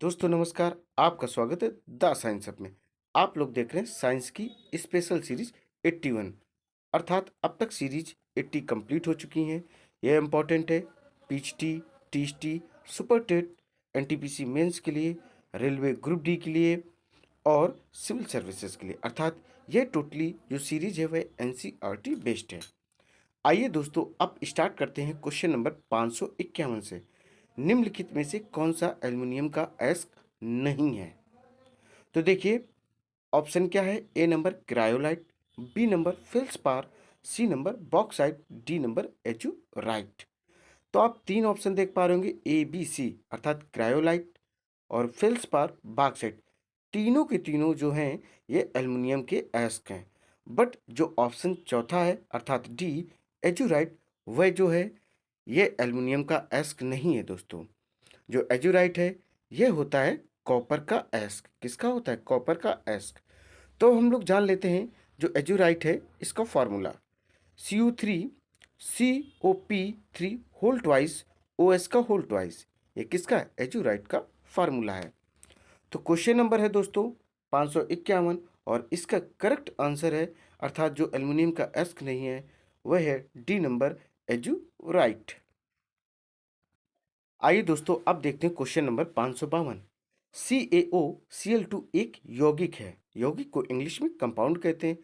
दोस्तों नमस्कार, आपका स्वागत है द साइंस अप में। आप लोग देख रहे हैं साइंस की स्पेशल सीरीज 81। अर्थात अब तक सीरीज 80 कंप्लीट हो चुकी हैं। यह इम्पॉर्टेंट है PHT, TST, super TET, NTPC mains के लिए, रेलवे ग्रुप डी के लिए और सिविल सर्विसेज के लिए। अर्थात यह टोटली जो सीरीज है वह एनसीईआरटी बेस्ड है। आइए दोस्तों अब स्टार्ट करते हैं क्वेश्चन नंबर 551 से। निम्नलिखित में से कौन सा एल्युमिनियम का अयस्क नहीं है? तो देखिए ऑप्शन क्या है। A number cryolite, B number feldspar, C number bauxite, D number azurite. तो आप तीन ऑप्शन देख पा रहे होंगे ए बी सी, अर्थात क्रायोलाइट और फेल्सपार बॉक्साइट, तीनों के तीनों जो हैं ये एल्युमिनियम के अयस्क हैं। बट जो ऑप्शन चौथा है अर्थात डी एजुराइट, वह जो है ये एल्युमिनियम का अयस्क नहीं है दोस्तों। जो एजुराइट है यह होता है कॉपर का अयस्क। किसका होता है? कॉपर का अयस्क। तो हम लोग जान लेते हैं जो एजुराइट है इसका formula Cu3 COP3 whole twice OS का होल ट्वाइस। ये किसका है? एजुराइट का फार्मूला है। तो क्वेश्चन नंबर है दोस्तों 551 और इसका करेक्ट आंसर है अर्थात जो एल्युमिनियम का अयस्क नहीं है वह है डी नंबर एजुराइट। आइए दोस्तों अब देखते हैं क्वेश्चन नंबर 552। CaOCl2 एक यौगिक है। यौगिक को इंग्लिश में कंपाउंड कहते हैं।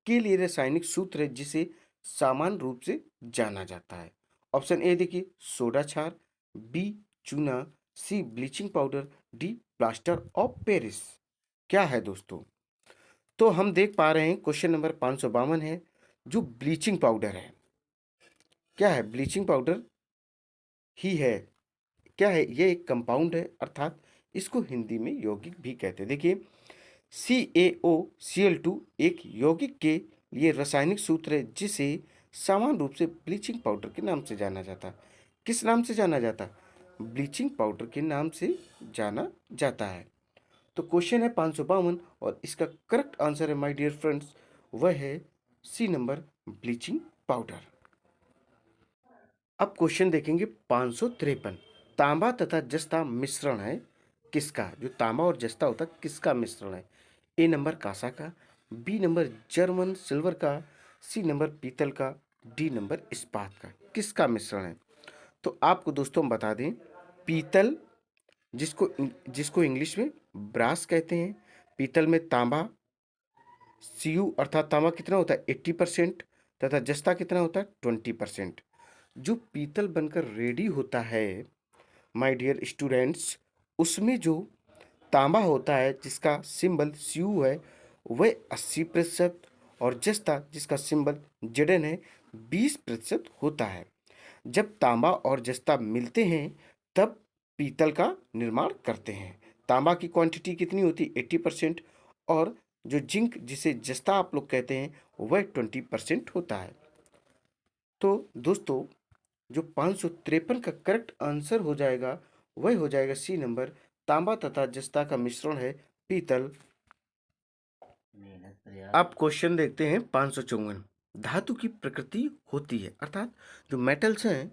के लिए रासायनिक सूत्र है जिसे सामान्य रूप से जाना जाता है। ऑप्शन ए देखिए सोडा क्षार, बी चूना, C bleaching powder, D plaster of Paris. क्या है दोस्तों? तो हम देख पा रहे हैं क्वेश्चन नंबर 552 है जो ब्लीचिंग पाउडर है। क्या है? ब्लीचिंग पाउडर ही है। क्या है? ये एक कंपाउंड है अर्थात इसको हिंदी में यौगिक भी कहते हैं। देखिए CaOCl2 एक यौगिक के लिए रासायनिक सूत्र है जिसे सामान्य रूप से ब्लीचिंग पाउडर के नाम से जाना जाता है। किस नाम से जाना जाता है? ब्लीचिंग पाउडर के नाम से जाना जाता है। तो क्वेश्चन है 552 और इसका करेक्ट आंसर है माय डियर फ्रेंड्स वह है सी नंबर ब्लीचिंग पाउडर। अब क्वेश्चन देखेंगे 553। तांबा तथा जस्ता मिश्रण है किसका? जो तांबा और जस्ता होता है किसका मिश्रण है? ए नंबर कांसा का, बी नंबर जर्मन सिल्वर का, सी नंबर पीतल का, डी नंबर इस्पात का। किसका मिश्रण है? तो आपको दोस्तों हम बता दें पीतल, जिसको जिसको इंग्लिश में ब्रास कहते हैं। पीतल में तांबा Cu अर्थात तांबा कितना होता है 80% तथा जस्ता कितना होता है 20%। जो पीतल बनकर रेडी होता है माय डियर स्टूडेंट्स, उसमें जो तांबा होता है जिसका सिंबल Cu है वह 80% और जस्ता जिसका सिंबल Zn है 20% होता है। जब तांबा और जस्ता मिलते हैं तब पीतल का निर्माण करते हैं। तांबा की क्वांटिटी कितनी होती है 80% और जो जिंक जिसे जस्ता आप लोग कहते हैं वह 20% होता है। तो दोस्तों जो 553 का करेक्ट आंसर हो जाएगा वह हो जाएगा सी नंबर, तांबा तथा जस्ता का मिश्रण है पीतल। अब क्वेश्चन देखते हैं 554। धातु की प्रकृति होती है अर्थात जो मेटल्स हैं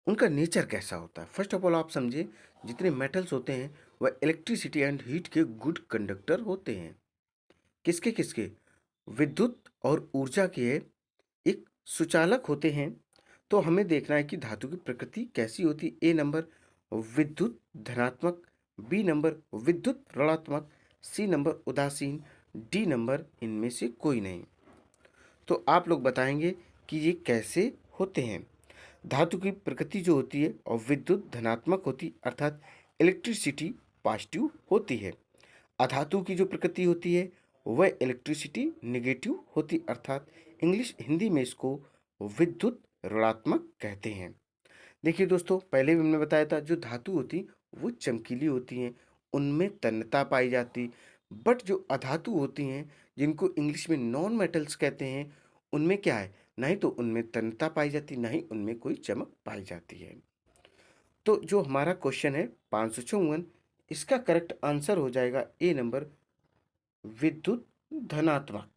उनका नेचर कैसा होता है? फर्स्ट ऑफ ऑल आप समझिए जितने मेटल्स होते हैं वह इलेक्ट्रिसिटी एंड हीट के गुड कंडक्टर होते हैं। किसके किसके? विद्युत और ऊर्जा के एक सुचालक होते हैं। तो हमें देखना है कि धातु की प्रकृति कैसी होती है। ए नंबर विद्युत धनात्मक, बी नंबर विद्युत ऋणात्मक, सी नंबर उदासीन, डी नंबर इनमें से कोई नहीं। तो आप लोग बताएंगे कि ये कैसे होते हैं। धातु की प्रकृति जो होती है और विद्युत धनात्मक होती अर्थात इलेक्ट्रिसिटी पॉजिटिव होती है। अधातु की जो प्रकृति होती है वह इलेक्ट्रिसिटी नेगेटिव होती अर्थात इंग्लिश हिंदी में इसको विद्युत ऋणात्मक कहते हैं। देखिए दोस्तों पहले भी हमने बताया था जो धातु होती वो चमकीली होती हैं, उनमें तन्यता पाई जाती। बट जो अधातु होती हैं जिनको इंग्लिश में नॉन मेटल्स कहते हैं उनमें क्या है, ना ही तो उनमें तन्यता पाई जाती ना ही उनमें कोई चमक पाई जाती है। तो जो हमारा क्वेश्चन है 554 इसका करेक्ट आंसर हो जाएगा ए नंबर विद्युत धनात्मक।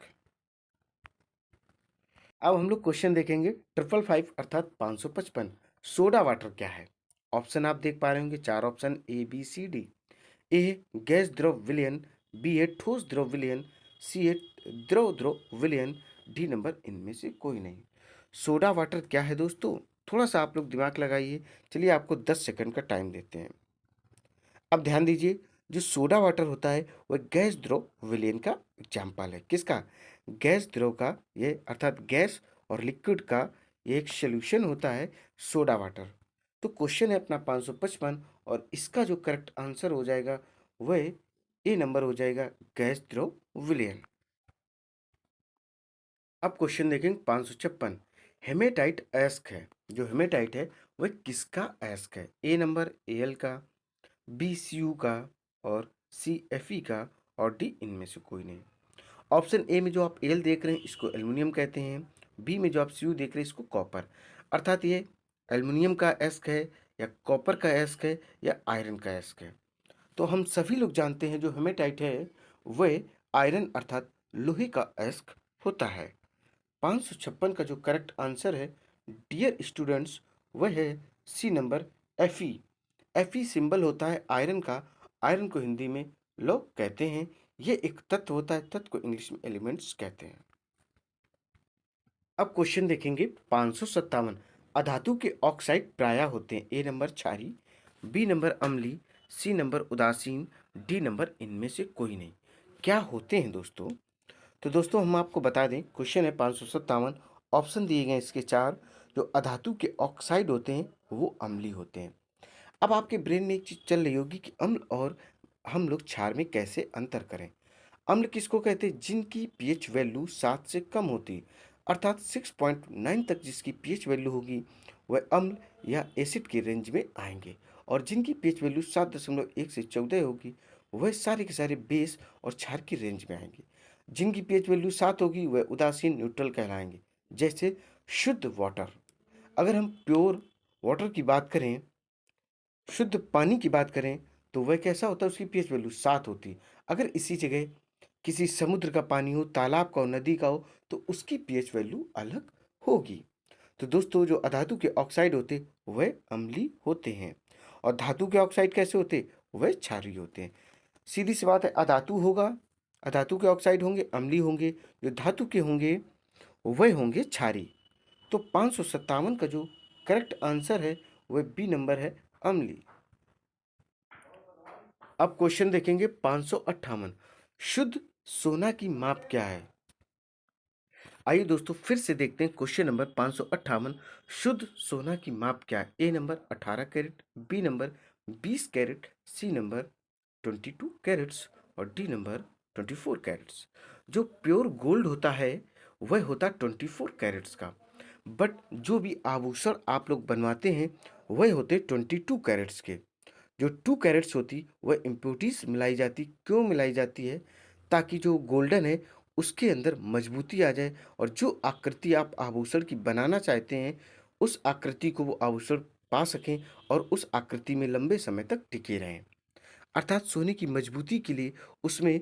अब हम लोग क्वेश्चन देखेंगे 555 अर्थात 555। सोडा वाटर क्या है? ऑप्शन आप देख पा रहे होंगे चार option A B C D. A है गैस द्रव विलयन, बी है ठोस द्रव विलयन, सी है द्रव द्रव विलयन, डी नंबर इनमें से कोई नहीं। सोडा वाटर क्या है दोस्तों? थोड़ा सा आप लोग दिमाग लगाइए। चलिए आपको 10 सेकंड का टाइम देते हैं। अब ध्यान दीजिए, जो सोडा वाटर होता है वह गैस द्रव विलयन का एग्जाम्पल है। किसका? गैस द्रव का, ये अर्थात गैस और लिक्विड का ये एक सोल्यूशन होता है सोडा वाटर। तो क्वेश्चन है अपना 555 और इसका जो करेक्ट आंसर हो जाएगा वह ए नंबर हो जाएगा गैस द्रव विलयन। अब क्वेश्चन देखेंगे 556। हेमेटाइट अयस्क है। जो हेमेटाइट है वह किसका अयस्क है? ए नंबर एल का, बी सी यू का और सी एफ ई का और डी इनमें से कोई नहीं। ऑप्शन ए में जो आप एल देख रहे हैं इसको एल्युमिनियम कहते हैं, बी में जो आप सी यू देख रहे हैं इसको कॉपर। अर्थात ये एल्युमिनियम का अयस्क है या कॉपर का अयस्क है या आयरन का अयस्क है। तो हम सभी लोग जानते हैं जो हेमेटाइट है वह आयरन अर्थात लोहे का अयस्क होता है। 556 का जो करेक्ट आंसर है डियर स्टूडेंट्स वह है C number F E. F E symbol होता है आयरन का। आयरन को हिंदी में लोग कहते हैं। ये एक तत्व होता है, तत्व को इंग्लिश में एलिमेंट्स कहते हैं। अब क्वेश्चन देखेंगे 557। अधातु के ऑक्साइड प्रायः होते हैं। ए नंबर क्षारी, बी नंबर अम्लीय, सी नंबर उदासीन, डी नंबर इनमें से कोई नहीं। क्या होते हैं दोस्तों? तो दोस्तों हम आपको बता दें, क्वेश्चन है 557, ऑप्शन दिए गए इसके चार। जो अधातु के ऑक्साइड होते हैं वो अम्लीय होते हैं। अब आपके ब्रेन में एक चीज चल रही होगी कि अम्ल और हम लोग क्षार में कैसे अंतर करें। अम्ल किसको कहते हैं? जिनकी पीएच वैल्यू 7 से कम होती है, अर्थात 6.9 तक जिसकी पीएच वैल्यू होगी वह अम्ल या एसिड के रेंज में आएंगे। और जिनकी पीएच वैल्यू 7.1 से 14 होगी वह सारे के सारे बेस और क्षार की रेंज में आएंगे। जिनकी पीएच वैल्यू 7 होगी वह उदासीन न्यूट्रल कहलाएंगे, जैसे शुद्ध वाटर। अगर हम प्योर वाटर की बात करें, शुद्ध पानी की बात करें, तो वह कैसा होता है? उसकी पीएच वैल्यू 7 होती है। अगर इसी जगह किसी समुद्र का पानी हो, तालाब का हो, नदी का हो, तो उसकी पीएच वैल्यू अलग होगी। तो दोस्तों जो अधातु के ऑक्साइड होते वह अम्लीय होते हैं और धातु के ऑक्साइड कैसे होते? वह क्षारीय होते हैं। सीधी सी बात है, अधातु होगा, अधातु के ऑक्साइड होंगे अम्लीय होंगे, जो धातु के होंगे वह होंगे क्षारीय। तो 557 का जो करेक्ट आंसर है वह बी नंबर है, अम्लीय। अब क्वेश्चन देखेंगे 558। शुद्ध सोना की माप क्या है? आइए दोस्तों फिर से देखते हैं क्वेश्चन नंबर 558। शुद्ध सोना की माप क्या है? A number 18 carat, B number 20 carat, C number 22 carats और डी नंबर 24 कैरेट्स। जो प्योर गोल्ड होता है वह होता 24 कैरेट्स का, बट जो भी आभूषण आप लोग बनवाते हैं वह होते 22 कैरेट्स के। जो 2 कैरेट्स होती वह इम्प्योरिटीज मिलाई जाती। क्यों मिलाई जाती है? ताकि जो गोल्डन है उसके अंदर मजबूती आ जाए और जो आकृति आप आभूषण की बनाना चाहते हैं उस आकृति को वो आभूषण पा सकें और उस आकृति में लंबे समय तक टिके रहें। अर्थात सोने की मजबूती के लिए उसमें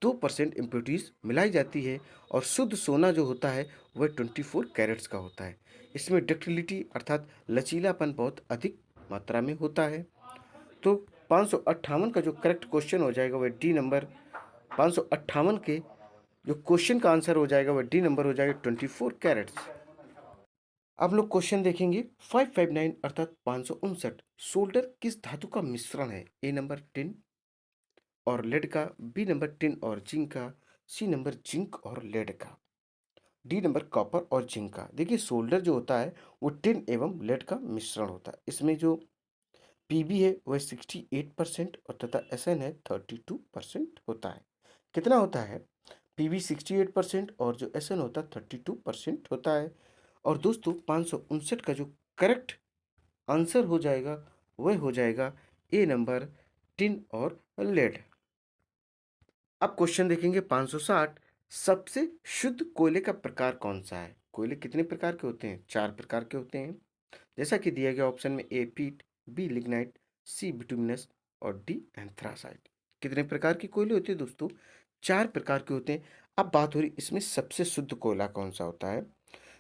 2% इम्प्योरिटीज मिलाई जाती है और शुद्ध सोना जो होता है वह 24 कैरेट्स का होता है। इसमें डक्टिलिटी अर्थात लचीलापन बहुत अधिक मात्रा में होता है। तो 558 का जो करेक्ट क्वेश्चन हो जाएगा वह डी नंबर, 558 के जो क्वेश्चन का आंसर हो जाएगा वह डी नंबर हो जाएगा 24 कैरेट्स। अब लोग क्वेश्चन देखेंगे 559 अर्थात 559। सोल्डर किस धातु का मिश्रण है? ए नंबर टिन और लेड का, बी नंबर टिन और जिंक का, सी नंबर जिंक और लेड का, डी नंबर कॉपर और जिंक का। देखिए सोल्डर जो होता है वो टिन एवं लेड का मिश्रण होता है। इसमें जो पीबी है वह 68% और तथा एसएन है 32% होता है। कितना होता है? पीबी 68% और जो एसएन होता है 32% होता है। और दोस्तों 559 का जो करेक्ट आंसर हो जाएगा वह हो जाएगा ए नंबर टिन और लेड। अब क्वेश्चन देखेंगे 560। सबसे शुद्ध कोयले का प्रकार कौन सा है? कोयले कितने प्रकार के होते हैं? 4 प्रकार के होते हैं, जैसा कि दिया गया ऑप्शन में। ए पीट, बी लिग्नाइट, सी बिटुमिनस और डी एंथ्रासाइट। कितने प्रकार के कोयले होते हैं दोस्तों? 4 प्रकार के होते हैं। अब बात हो रही इसमें सबसे शुद्ध कोयला कौन सा होता है?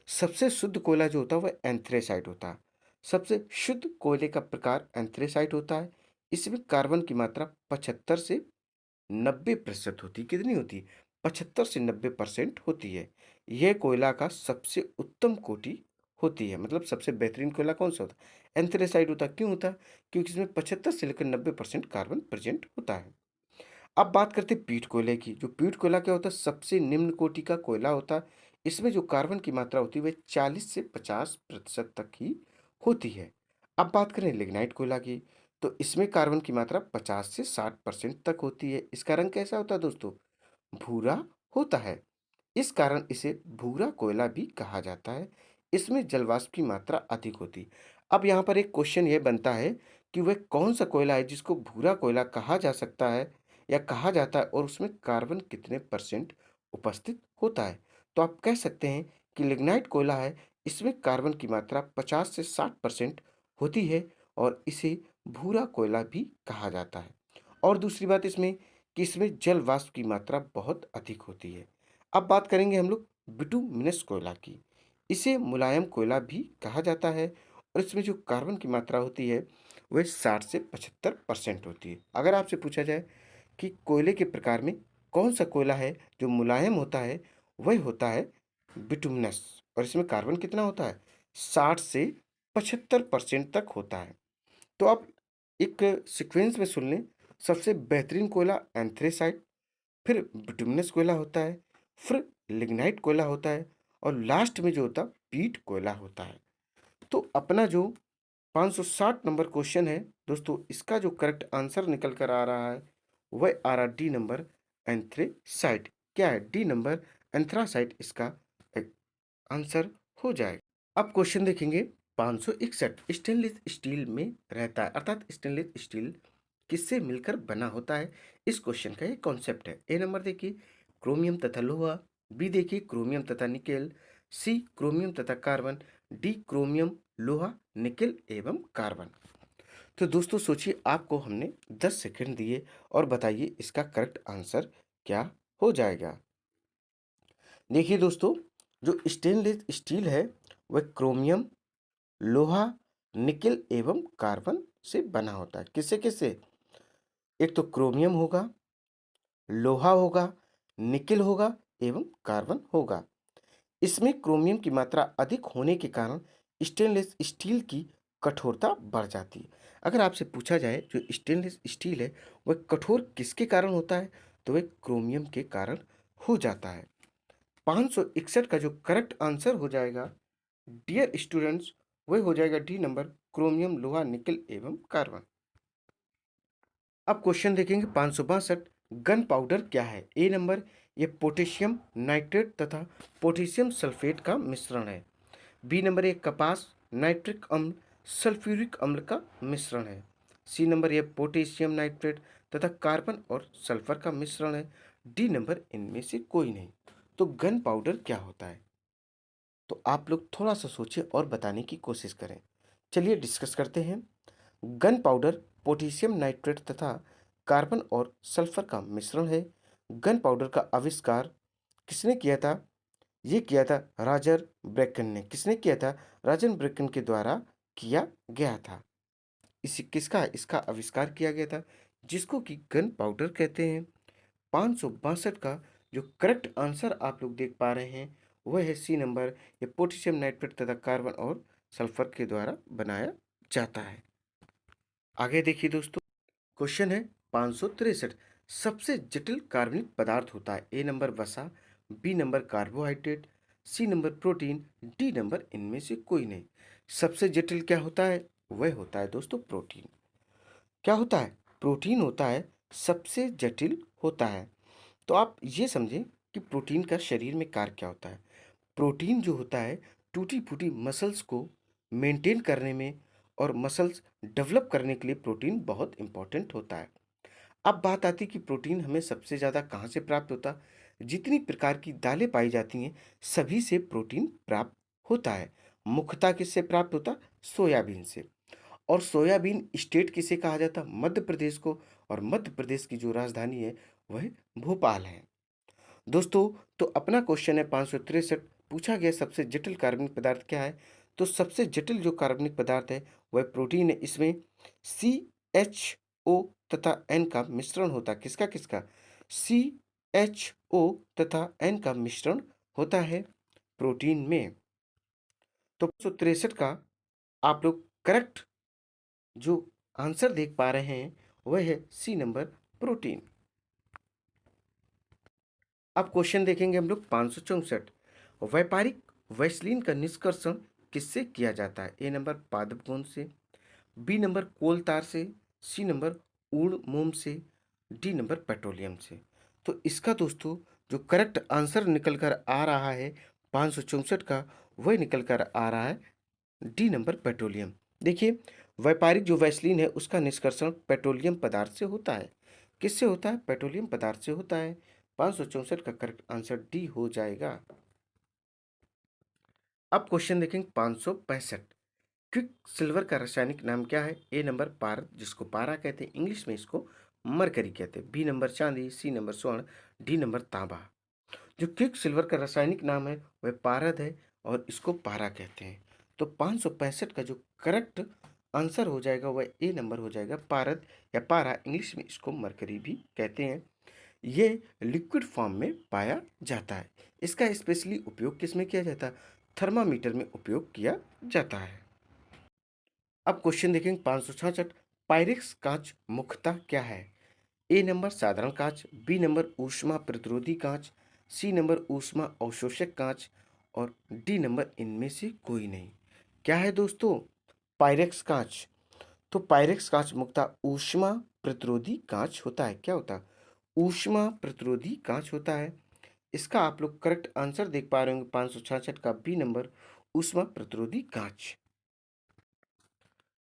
सबसे शुद्ध कोयला जो होता है वह एंथ्रेसाइट होता है। सबसे शुद्ध कोयले का प्रकार एंथ्रेसाइट होता है। इसमें कार्बन की मात्रा 75 से 90% होती है। कितनी होती है? 75 से 90% होती है। यह कोयला का सबसे उत्तम कोटि होती है। मतलब सबसे बेहतरीन कोयला कौन-सा होता है? एंथ्रेसाइट होता है। क्यों होता है? क्योंकि इसमें 75 से लेकर 90% कार्बन प्रेज़ेंट होता है। अब बात करते हैं पीट कोयले की। जो पीट कोयला क्या होता है? सबसे निम्न कोटि का कोयला होता है। इसमें जो कार्बन की मात्रा होती है वह 40 से 50% तक ही होती है। अब बात करें लिग्नाइट कोयला की, तो इसमें कार्बन की मात्रा 50 से 60% तक होती है। इसका रंग कैसा होता है दोस्तों? भूरा होता है। इस कारण इसे भूरा कोयला भी कहा जाता है। इसमें जलवाष्प की मात्रा अधिक होती है। अब यहाँ पर एक क्वेश्चन ये बनता है कि वह कौन-सा कोयला है जिसको भूरा कोयला कहा जा सकता है या कहा जाता है और उसमें कार्बन कितने परसेंट उपस्थित होता है? तो आप कह सकते हैं कि लिग्नाइट कोयला है, इसमें कार्बन की मात्रा 50 से 60% होती है और इसे भूरा कोयला भी कहा जाता है। और दूसरी बात इसमें कि इसमें जल वाष्प की मात्रा बहुत अधिक होती है। अब बात करेंगे हम लोग बिटुमिनस कोयला की। इसे मुलायम कोयला भी कहा जाता है और इसमें जो कार्बन की मात्रा होती है वह 60 से 75% होती है। अगर आपसे पूछा जाए कि कोयले के प्रकार में कौन सा कोयला है जो मुलायम होता है, वह होता है बिटुमिनस और इसमें कार्बन कितना होता है? 60 से 75% तक होता है। तो आप एक सीक्वेंस में सुन लें। सबसे बेहतरीन कोयला एंथ्रेसाइट, फिर बिटुमिनस कोयला होता है, फिर लिग्नाइट कोयला होता है और लास्ट में जो होता है पीट कोयला होता है। तो अपना जो 560 नंबर क्वेश्चन है दोस्तों, इसका जो करेक्ट आंसर निकल कर आ रहा है वह आ रहा डी नंबर एंथ्रेसाइट। क्या है? डी नंबर एंथ्रासाइट इसका आंसर हो जाएगा। अब क्वेश्चन देखेंगे 561। स्टेनलेस स्टील में रहता है, अर्थात स्टेनलेस स्टील किससे मिलकर बना होता है? इस क्वेश्चन का ये कॉन्सेप्ट है। ए नंबर देखिए क्रोमियम तथा लोहा, बी देखिए क्रोमियम तथा निकेल, सी क्रोमियम तथा कार्बन, डी क्रोमियम लोहा निकेल एवं कार्बन। तो दोस्तों सोचिए, आपको हमने 10 सेकंड दिए और बताइए इसका करेक्ट आंसर क्या हो जाएगा। देखिए दोस्तों, जो स्टेनलेस स्टील है वह क्रोमियम, लोहा, निकेल एवं कार्बन से बना होता है। किससे किससे? एक तो क्रोमियम होगा, लोहा होगा, निकेल होगा एवं कार्बन होगा। इसमें क्रोमियम की मात्रा अधिक होने के कारण स्टेनलेस स्टील की कठोरता बढ़ जाती है। अगर आपसे पूछा जाए जो स्टेनलेस स्टील है वह कठोर किसके कारण होता है, तो वह क्रोमियम के कारण हो जाता है। 561 का जो करेक्ट आंसर हो जाएगा डियर स्टूडेंट्स, वह हो जाएगा डी नंबर क्रोमियम लोहा निकेल एवं कार्बन। अब क्वेश्चन देखेंगे 562। गन पाउडर क्या है? ए नंबर ये पोटेशियम नाइट्रेट तथा पोटेशियम सल्फेट का मिश्रण है। बी नंबर ये कपास, नाइट्रिक अम्ल, सल्फ्यूरिक अम्ल का मिश्रण है। सी नंबर ये पोटेशियम नाइट्रेट तथा कार्बन और सल्फर का मिश्रण है। डी नंबर इनमें से कोई नहीं। तो गन पाउडर क्या होता है? तो आप लोग थोड़ा सा सोचिए और बताने की कोशिश करें। चलिए डिस्कस करते हैं। गन पाउडर पोटेशियम नाइट्रेट तथा कार्बन और सल्फर का मिश्रण है। गन पाउडर का आविष्कार किसने किया था? ये किया था रॉजर ब्रेकन ने। किसने किया था? रॉजर ब्रेकन के द्वारा किया गया था। इसी किसका इसका आविष्कार किया गया था, जिसको कि गन पाउडर कहते हैं। 562 का जो करेक्ट आंसर आप लोग देख पा रहे हैं वह है सी नंबर, ये पोटेशियम नाइट्रेट तथा कार्बन और सल्फर के द्वारा बनाया जाता है। आगे देखिए दोस्तों, क्वेश्चन है 563। सबसे जटिल कार्बनिक पदार्थ होता है? ए नंबर वसा, B number carbohydrate, C number protein, D number इनमें से कोई नहीं। सबसे जटिल क्या होता है? वह होता है दोस्तों प्रोटीन। क्या होता है? प्रोटीन होता है, सबसे जटिल होता है। तो आप ये समझें कि प्रोटीन का शरीर में कार्य क्या होता है। प्रोटीन जो होता है टूटी फूटी मसल्स को मेंटेन करने में और मसल्स डेवलप करने के लिए प्रोटीन बहुत इंपॉर्टेंट होता है। अब बात आती है कि प्रोटीन हमें सबसे ज़्यादा कहाँ से प्राप्त होता है? जितनी प्रकार की दालें पाई जाती हैं सभी से प्रोटीन प्राप्त होता है। मुख्यतः किससे प्राप्त होता? सोयाबीन से। और सोयाबीन स्टेट किसे कहा जाता? मध्य प्रदेश को। और मध्य प्रदेश की जो राजधानी है वह भोपाल है। दोस्तों, तो अपना क्वेश्चन है 563। पूछा गया सबसे जटिल कार्बनिक पदार्थ क्या है? तो सबसे जटिल जो कार्बनिक पदार्थ है वह प्रोटीन है। इसमें सी एच ओ तथा एन का मिश्रण होता है। किसका किसका? CHO तथा एन का मिश्रण होता है प्रोटीन में। तो 563 का आप लोग करेक्ट जो आंसर देख पा रहे हैं वह है सी नंबर, प्रोटीन। अब क्वेश्चन देखेंगे हम लोग 564। व्यापारिक वैसलीन का निष्कर्षण किससे किया जाता है? ए नंबर पादप गोंद से, बी नंबर कोल तार से, सी नंबर उड़ मोम से, डी नंबर पेट्रोलियम से। तो इसका दोस्तों जो करेक्ट आंसर निकल कर आ रहा है 564 का, वह निकल कर आ रहा है डी नंबर, पेट्रोलियम। देखिए, व्यापारिक जो वैसलीन है उसका निष्कर्षण पेट्रोलियम पदार्थ से होता है। किससे होता है? पेट्रोलियम पदार्थ से होता है। 564 का करेक्ट आंसर डी हो जाएगा। अब क्वेश्चन देखेंगे 565। क्विक सिल्वर का रासायनिक नाम क्या है? ए नंबर पारद, जिसको पारा कहते हैं, इंग्लिश में इसको मरकरी कहते हैं, बी नंबर चांदी, सी नंबर स्वर्ण, डी नंबर तांबा। जो क्विक सिल्वर का रासायनिक नाम है वह पारद है और इसको पारा कहते हैं। तो 565 का जो करेक्ट आंसर हो जाएगा वह ए नंबर हो जाएगा, पारद या पारा, इंग्लिश में इसको मरकरी भी कहते हैं। ये लिक्विड फॉर्म में पाया जाता है। इसका स्पेशली उपयोग किस में किया जाता है? थर्मामीटर में उपयोग किया जाता है। अब क्वेश्चन देखेंगे 566। पायरेक्स कांच मुख्यतः क्या है? ए नंबर साधारण कांच, बी नंबर ऊष्मा प्रतिरोधी कांच, सी नंबर ऊष्मा अवशोषक कांच और डी नंबर इनमें से कोई नहीं। क्या है दोस्तों? पायरेक्स कांच। तो पायरेक्स कांच मुख्यतः ऊष्मा प्रतिरोधी कांच होता है। क्या होता है? ऊष्मा प्रतिरोधी कांच होता है। इसका आप लोग करेक्ट आंसर देख पा रहे होंगे 566 का, बी नंबर ऊष्मा प्रतिरोधी कांच।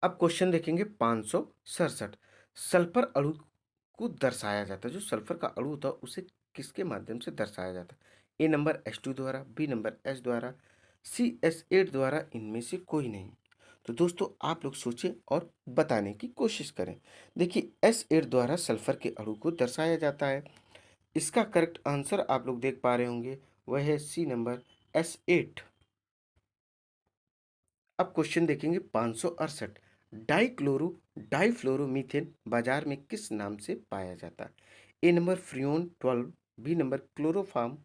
अब क्वेश्चन देखेंगे 567। सल्फर अणु को दर्शाया जाता है, जो सल्फर का अणु होता है उसे किसके माध्यम से दर्शाया जाता है? ए नंबर H2 द्वारा, बी नंबर H द्वारा, सी S8 द्वारा, इनमें से कोई नहीं। तो दोस्तों आप लोग सोचें और बताने की कोशिश करें। देखिए, S8 द्वारा सल्फर के अणु को दर्शाया जाता है। इसका करेक्ट आंसर आप लोग देख पा रहे होंगे वह है सी नंबर S8। अब क्वेश्चन देखेंगे 568। डाइक्लोरो डाइफ्लोरोमीथेन बाजार में किस नाम से पाया जाता है? A number freon 12, B number chloroform,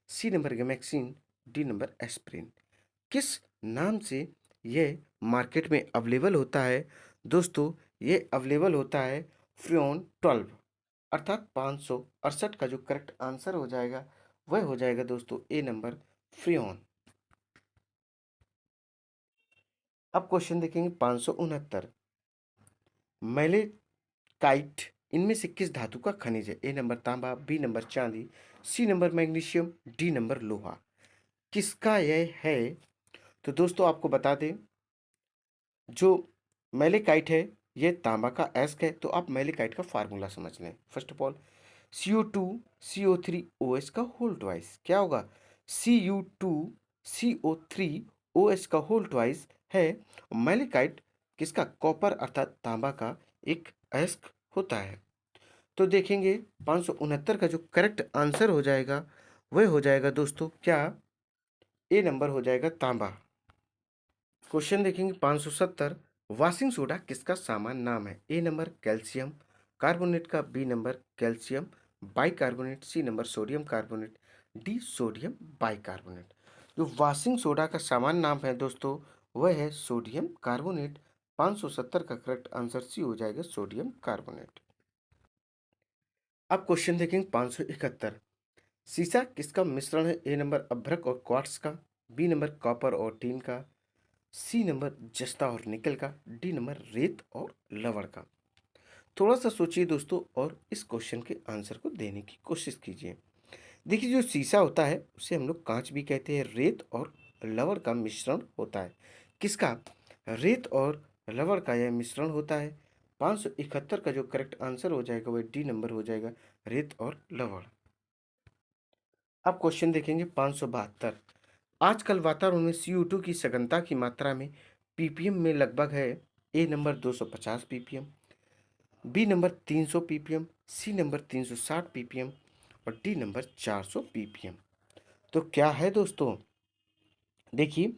C number gammexane, D number aspirin. किस नाम से यह मार्केट में अवेलेबल होता है? दोस्तों ये अवेलेबल होता है फ्रियोन 12, अर्थात 568 का जो करेक्ट आंसर हो जाएगा वह हो जाएगा दोस्तों ए नंबर, फ्रियोन। अब क्वेश्चन देखेंगे 569। मैलेकाइट इनमें से किस धातु का खनिज है? ए नंबर तांबा, बी नंबर चांदी, C number magnesium, D number लोहा। किसका यह है? तो दोस्तों आपको बता दें, जो मैलेकाइट है ये तांबा का एस्क है। तो आप मैलेकाइट का फार्मूला समझ लें। First of all CO2 CO3 OH का होल ट्वाइस क्या होगा? Cu2 CO3 OH का होल ट्वाइस है। मैलेकाइट किसका? कॉपर अर्थात तांबा का एक एस्क होता है। तो देखेंगे 569 का जो करेक्ट आंसर हो जाएगा वह हो जाएगा दोस्तों क्या? ए नंबर हो जाएगा, तांबा। क्वेश्चन देखेंगे 570। वॉशिंग सोडा किसका सामान्य नाम है? ए नंबर कैल्शियम कार्बोनेट का, B number calcium bicarbonate, C number sodium carbonate, D sodium bicarbonate. जो वॉशिंग सोडा का सामान्य नाम है दोस्तों वह है सोडियम कार्बोनेट। 570 का करेक्ट आंसर सी हो जाएगा, सोडियम कार्बोनेट। अब क्वेश्चन देखेंगे 571। सीसा किसका मिश्रण है? ए नंबर अभ्रक और क्वार्ट्स का, बी नंबर कॉपर और टीन का, सी नंबर जस्ता और निकल का, डी नंबर रेत और लवण का। थोड़ा सा सोचिए दोस्तों और इस क्वेश्चन के आंसर को देने की कोशिश कीजिए। देखिए, जो शीशा होता है उसे हम लोग कांच भी कहते हैं। रेत और लवण का मिश्रण होता है। किसका? रेत और लवण का यह मिश्रण होता है। 571 का जो करेक्ट आंसर हो जाएगा वह डी नंबर हो जाएगा, रेत और लवण। अब क्वेश्चन देखेंगे 572। आजकल वातावरण में CO2 की सघनता की मात्रा में ppm में लगभग है। A number 250 ppm, B number 300 ppm, C number 360 ppm और डी नंबर 400 ppm। तो क्या है दोस्तों? देखिए,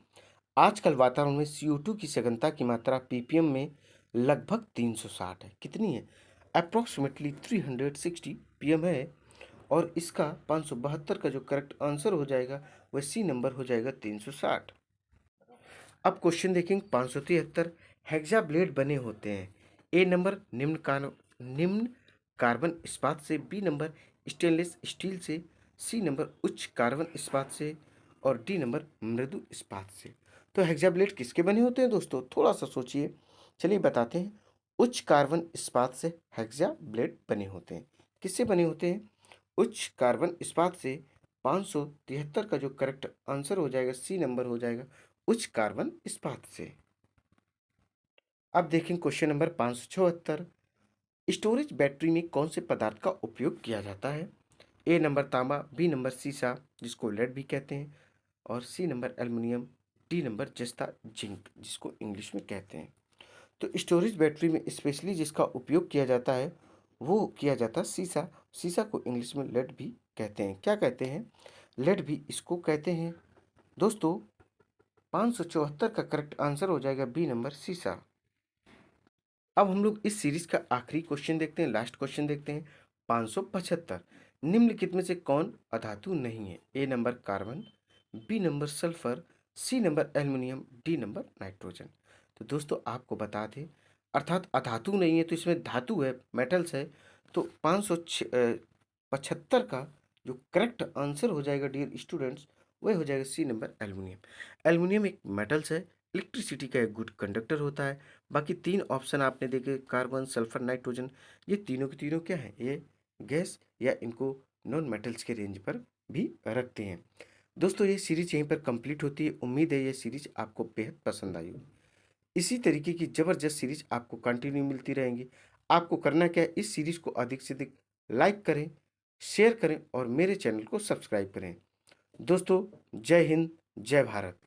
आजकल वातावरण में CO2 की सघनता की मात्रा ppm में लगभग 360 है। कितनी है? अप्रॉक्सीमेटली 360 pm है और इसका 572 का जो करेक्ट आंसर हो जाएगा वह सी नंबर हो जाएगा 360। अब क्वेश्चन देखेंगे 573। हेक्सा ब्लेड बने होते हैं। ए नंबर निम्न कार्बन इस्पात से, बी नंबर स्टेनलेस स्टील से, सी नंबर उच्च कार्बन इस्पात से और डी नंबर मृदु इस्पात से। तो हेक्सा ब्लेड किसके बने होते हैं दोस्तों? थोड़ा सा सोचिए। चलिए बताते हैं। उच्च कार्बन इस्पात से हेक्सा ब्लेड बने होते हैं। किससे बने होते हैं? उच्च कार्बन इस्पात से। 573 का जो करेक्ट आंसर हो जाएगा सी नंबर हो जाएगा उच्च कार्बन इस्पात से। अब देखें क्वेश्चन नंबर 574। स्टोरेज बैटरी में कौन से पदार्थ का उपयोग किया जाता है? ए नंबर तांबा, बी नंबर सीसा जिसको लेड भी कहते हैं और C number aluminium, D number जस्ता जिंक जिसको इंग्लिश में कहते हैं। तो स्टोरेज बैटरी में स्पेशली जिसका उपयोग किया जाता है वो किया जाता है सीसा। सीसा को इंग्लिश में लेड भी कहते हैं। क्या कहते हैं? लेड भी इसको कहते हैं। दोस्तों 574 का करेक्ट आंसर हो जाएगा बी नंबर सीसा। अब हम लोग इस सीरीज का आखिरी क्वेश्चन देखते हैं, लास्ट क्वेश्चन देखते हैं। 575। निम्नलिखित में से कौन अधातु नहीं है? A number carbon, B number sulphur, C number aluminium, D number nitrogen. तो दोस्तों आपको बता दें, अर्थात अधातु नहीं है तो इसमें धातु है, मेटल्स है। तो 575 का जो करेक्ट आंसर हो जाएगा डियर स्टूडेंट्स वह हो जाएगा सी नंबर एल्युमिनियम। एल्युमिनियम एक मेटल्स है, इलेक्ट्रिसिटी का एक गुड कंडक्टर होता है। बाकी तीन ऑप्शन आपने देखे, कार्बन, सल्फर, नाइट्रोजन, ये तीनों के तीनों क्या है? ये गैस या इनको नॉन मेटल्स के रेंज पर भी रखते हैं। दोस्तों ये सीरीज यहीं पर कंप्लीट होती है। उम्मीद है ये सीरीज आपको बेहद पसंद आई होगी। इसी तरीके की ज़बरदस्त सीरीज आपको कंटिन्यू मिलती रहेंगी। आपको करना क्या है? इस सीरीज को अधिक से अधिक लाइक करें, शेयर करें और मेरे चैनल को सब्सक्राइब करें। दोस्तों जय हिंद, जय भारत।